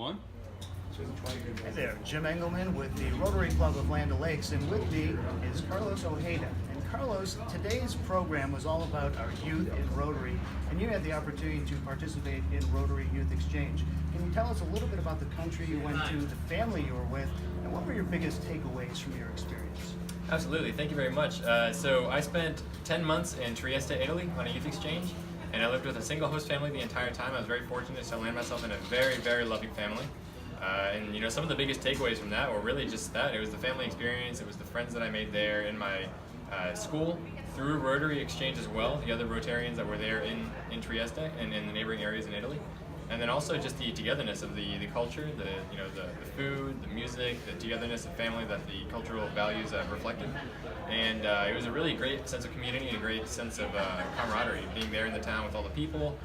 One. Hi there, Jim Engelman with the Rotary Club of Land O'Lakes, and with me is Carlos Ojeda. And Carlos, today's program was all about our youth in Rotary, and you had the opportunity to participate in Rotary Youth Exchange. Can you tell us a little bit about the country you went to, the family you were with, and what were your biggest takeaways from your experience? Absolutely, thank you very much. So I spent 10 months in Trieste, Italy on a youth exchange, and I lived with a single host family the entire time. I was very fortunate to land myself in a very, very loving family. And you know, some of the biggest takeaways from that were really just that. It was the family experience, it was the friends that I made there in my school, through Rotary Exchange as well, the other Rotarians that were there in Trieste and in the neighboring areas in Italy. And then also just the togetherness of the culture, the food, the music, the togetherness of family that the cultural values reflected. And it was a really great sense of community and a great sense of camaraderie, being there in the town with all the people,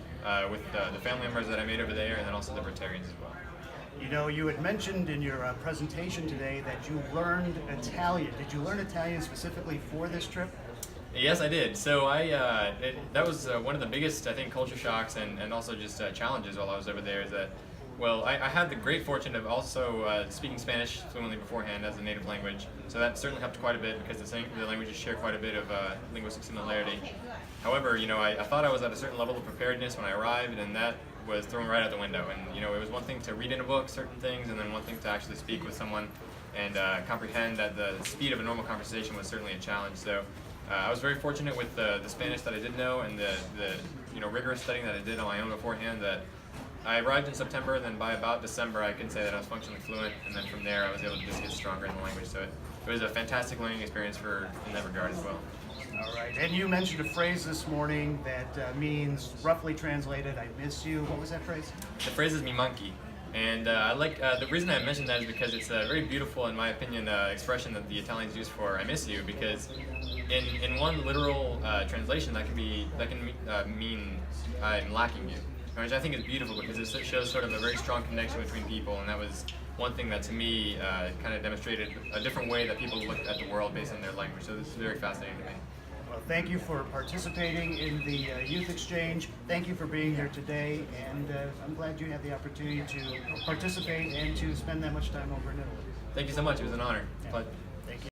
with the family members that I made over there, and then also the Rotarians as well. You know, you had mentioned in your presentation today that you learned Italian. Did you learn Italian specifically for this trip? Yes, I did. So that was one of the biggest, I think, culture shocks and also just challenges while I was over there. Is that, well, I had the great fortune of also speaking Spanish fluently beforehand as a native language. So that certainly helped quite a bit because the languages share quite a bit of linguistic similarity. However, you know, I thought I was at a certain level of preparedness when I arrived, and that was thrown right out the window. And you know, it was one thing to read in a book certain things, and then one thing to actually speak with someone and comprehend at the speed of a normal conversation was certainly a challenge. So I was very fortunate with the Spanish that I did know and the you know, rigorous studying that I did on my own beforehand. That I arrived in September, and then by about December I can say that I was functionally fluent, and then from there I was able to just get stronger in the language. So it was a fantastic learning experience in that regard as well. All right, and you mentioned a phrase this morning that means, roughly translated, I miss you. What was that phrase? The phrase is "mi manchi," and I like the reason I mentioned that is because it's a very beautiful, in my opinion, expression that the Italians use for "I miss you." Because in one literal translation, that can mean "I'm lacking you," which I think is beautiful because it shows sort of a very strong connection between people, and that was one thing that to me kind of demonstrated a different way that people looked at the world based on their language. So this is very fascinating to me. Well, thank you for participating in the Youth Exchange. Thank you for being here today, and I'm glad you had the opportunity to participate and to spend that much time over in Italy. Thank you so much. It was an honor. It's a pleasure.